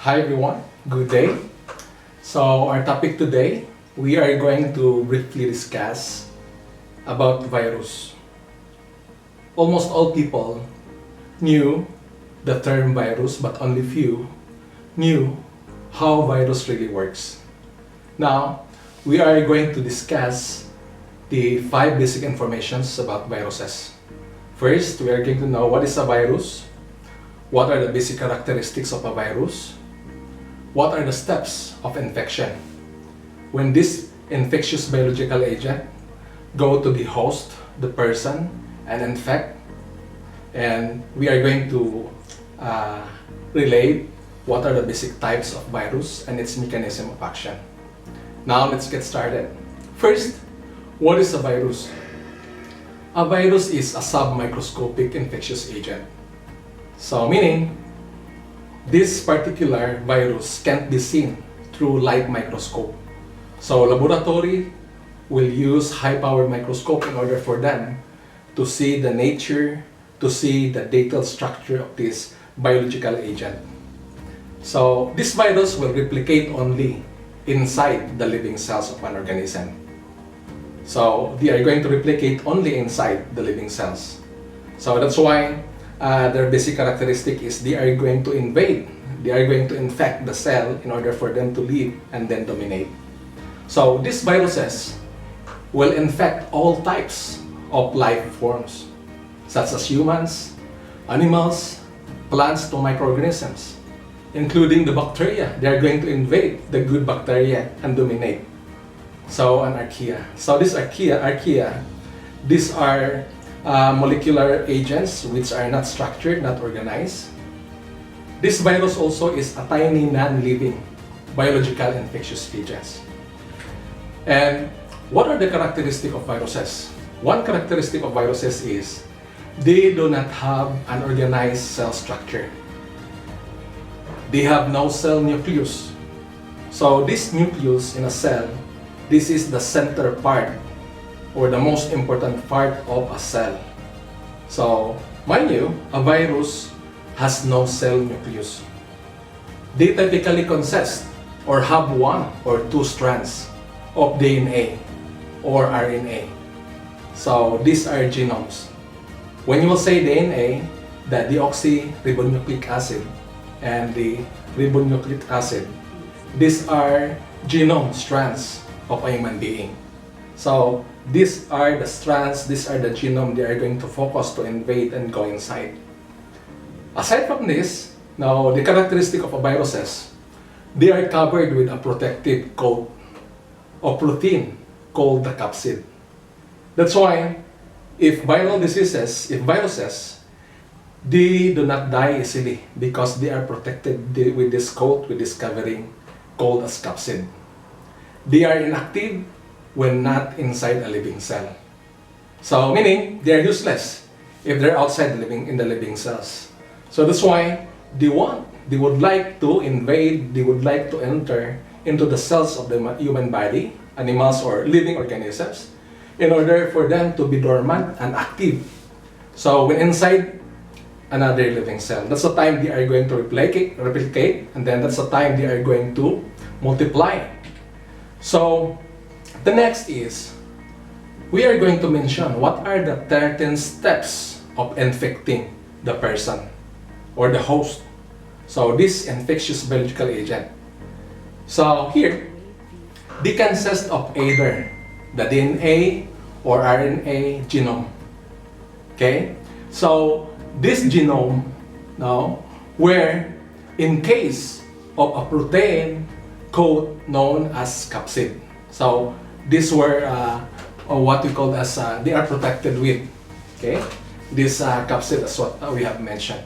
Hi everyone, good day. So our topic today, we are going to briefly discuss about virus. Almost all people knew the term virus, but only few knew how virus really works. Now, we are going to discuss the 5 basic informations about viruses. First, we are going to know what is a virus, what are the basic characteristics of a virus, what are the steps of infection. When this infectious biological agent go to the host, the person, and infect, and we are going to relate what are the basic types of virus and its mechanism of action. Now let's get started. First, what is a virus? A virus is a submicroscopic infectious agent. So meaning, this particular virus can't be seen through light microscope. So laboratory will use high-powered microscope in order for them to see the nature, to see the detailed structure of this biological agent. So this virus will replicate only inside the living cells of an organism. So they are going to replicate only inside the living cells. So that's why their basic characteristic is they are going to invade, they are going to infect the cell in order for them to live and then dominate. So these viruses will infect all types of life forms, such as humans, animals, plants to microorganisms, including the bacteria. They are going to invade the good bacteria and dominate. So an archaea. So this archaea, these are molecular agents which are not structured, not organized. This virus also is a tiny non-living biological infectious agents. And what are the characteristics of viruses? One characteristic of viruses is they do not have an organized cell structure. They have no cell nucleus. So this nucleus in a cell, this is the center part or the most important part of a cell. So, mind you, a virus has no cell nucleus. They typically consist or have 1 or 2 strands of DNA or RNA. So, these are genomes. When you will say DNA, the deoxyribonucleic acid and the ribonucleic acid, these are genome strands of a human being. So these are the strands, these are the genome they are going to focus to invade and go inside. Aside from this, now the characteristic of a viruses, they are covered with a protective coat of protein called the capsid. That's why if viruses, they do not die easily because they are protected with this coat, with this covering called as capsid. They are inactive when not inside a living cell. So meaning they are useless if they're outside in the living cells. So that's why they would like to invade, they would like to enter into the cells of the human body, animals or living organisms, in order for them to be dormant and active. So when inside another living cell, that's the time they are going to replicate, and then that's the time they are going to multiply. So the next is, we are going to mention what are the 13 steps of infecting the person or the host. So this infectious biological agent. So here, they consist of either the DNA or RNA genome. Okay? So this genome now, where in case of a protein code known as capsid. So these were what we call as they are protected with. Okay, this capsid is what we have mentioned.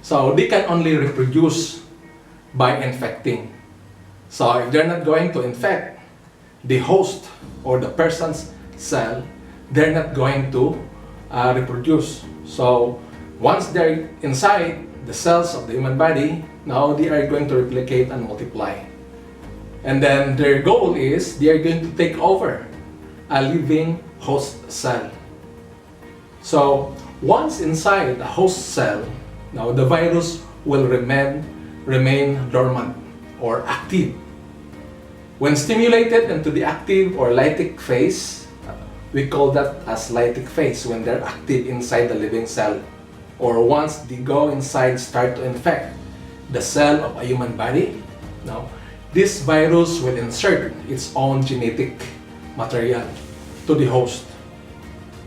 So they can only reproduce by infecting. So if they're not going to infect the host or the person's cell, they're not going to reproduce. So once they're inside the cells of the human body, now they are going to replicate and multiply. And then their goal is they are going to take over a living host cell. So once inside the host cell, now the virus will remain remain dormant or active. When stimulated into the active or lytic phase, we call that as lytic phase when they're active inside the living cell, or once they go inside, start to infect the cell of a human body. Now, this virus will insert its own genetic material to the host.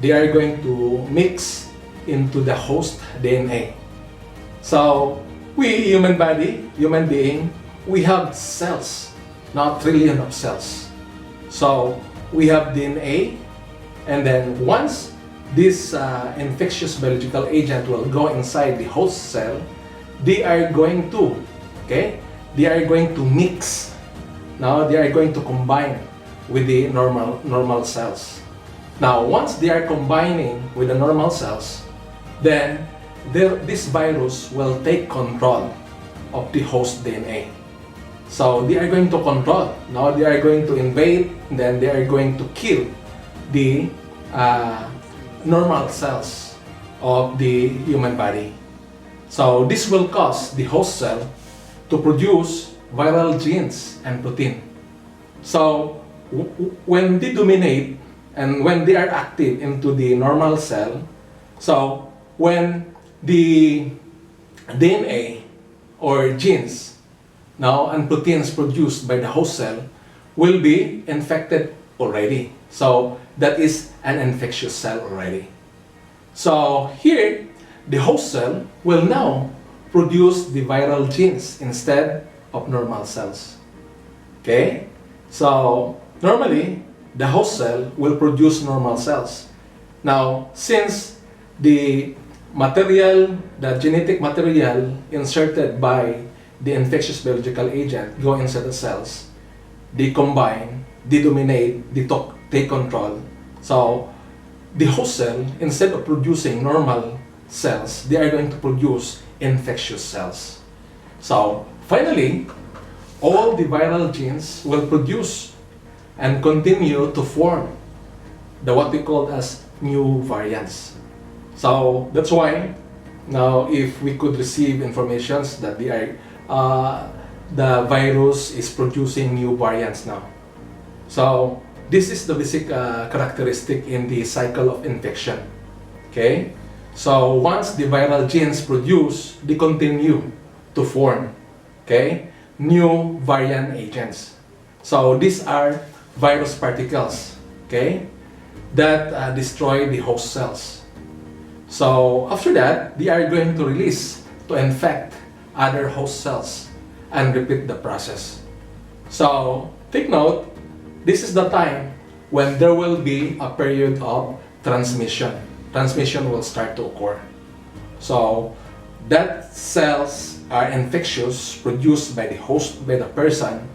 They are going to mix into the host DNA. So, we human being, we have cells, not trillion of cells. So, we have DNA, and then once this infectious biological agent will go inside the host cell, they are going to, they are going to mix. Now they are going to combine with the normal cells. Now once they are combining with the normal cells, then this virus will take control of the host DNA. So they are going to control. Now they are going to invade, then they are going to kill the normal cells of the human body. So this will cause the host cell to produce viral genes and protein. So when they dominate and when they are active into the normal cell, so when the DNA or genes now and proteins produced by the host cell will be infected already. So that is an infectious cell already. So here, the host cell will now produce the viral genes instead of normal cells. Okay? So normally, the host cell will produce normal cells. Now, since the material, the genetic material inserted by the infectious biological agent go inside the cells, they combine, they dominate, they take control. So the host cell, instead of producing normal cells, they are going to produce infectious cells. So finally, all the viral genes will produce and continue to form what we call as new variants. So that's why now if we could receive informations that the virus is producing new variants now. So this is the basic characteristic in the cycle of infection. Okay? So once the viral genes produce, they continue to form, new variant agents. So these are virus particles, that destroy the host cells. So after that, they are going to release to infect other host cells and repeat the process. So take note, this is the time when there will be a period of transmission. Transmission will start to occur. So that cells are infectious produced by the host, by the person.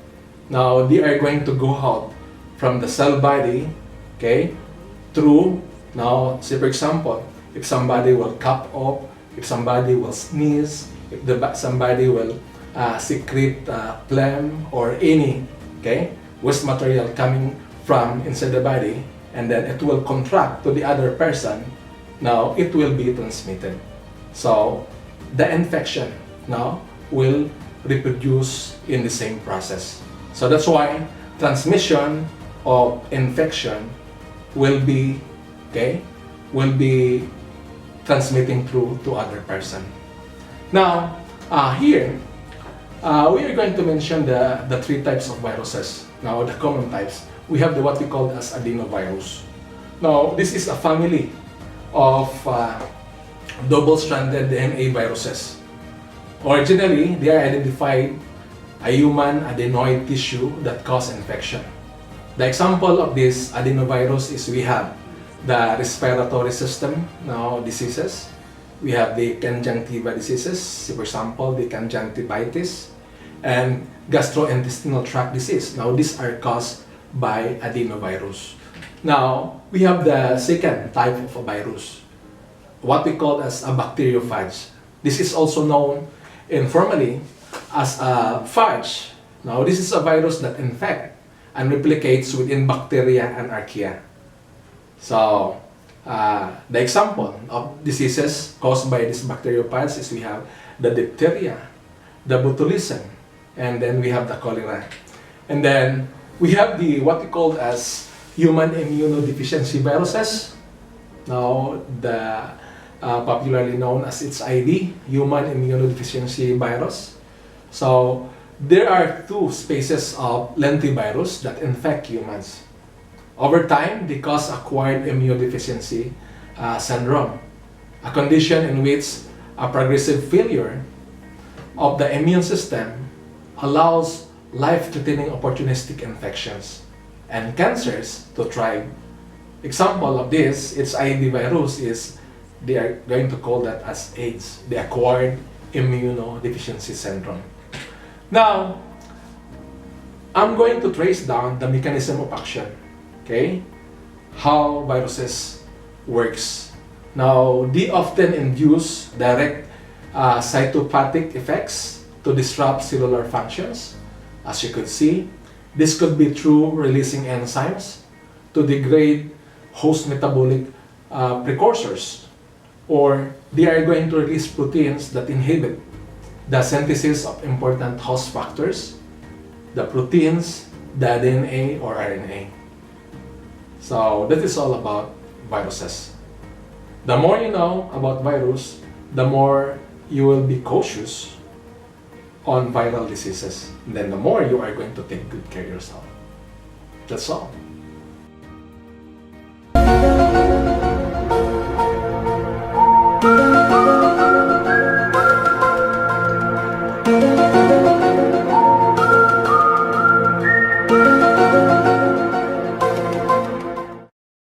Now they are going to go out from the cell body, through, now say for example, if somebody will cough up, if somebody will sneeze, if somebody will secrete phlegm or any waste material coming from inside the body, and then it will contract to the other person, now it will be transmitted. So the infection now will reproduce in the same process. So that's why transmission of infection will be transmitting through to other person. Now here we are going to mention the three types of viruses. Now the common types, we have what we call as adenovirus. Now this is a family of double-stranded DNA viruses. Originally, they are identified a human adenoid tissue that cause infection. The example of this adenovirus is we have the respiratory system diseases. We have the conjunctiva diseases, for example, the conjunctivitis, and gastrointestinal tract disease. Now, these are caused by adenovirus. Now, we have the second type of a virus, what we call as a bacteriophage. This is also known informally as a phage. Now, this is a virus that infects and replicates within bacteria and archaea. So, the example of diseases caused by this bacteriophage is we have the diphtheria, the botulism, and then we have the cholera. And then we have the what we call as human immunodeficiency viruses. Now, the popularly known as its ID, human immunodeficiency virus. So there are two species of lentivirus that infect humans. Over time, they cause acquired immunodeficiency syndrome, a condition in which a progressive failure of the immune system allows life-threatening opportunistic infections and cancers to thrive. Example of this, its ID virus is, they are going to call that as AIDS, the acquired immunodeficiency syndrome. Now, I'm going to trace down the mechanism of action, okay? How viruses works. Now, they often induce direct cytopathic effects to disrupt cellular functions. As you could see, this could be through releasing enzymes to degrade host metabolic precursors, or they are going to release proteins that inhibit the synthesis of important host factors, the proteins, the DNA or RNA. So that is all about viruses. The more you know about virus, the more you will be cautious on viral diseases. And then the more you are going to take good care of yourself. That's all.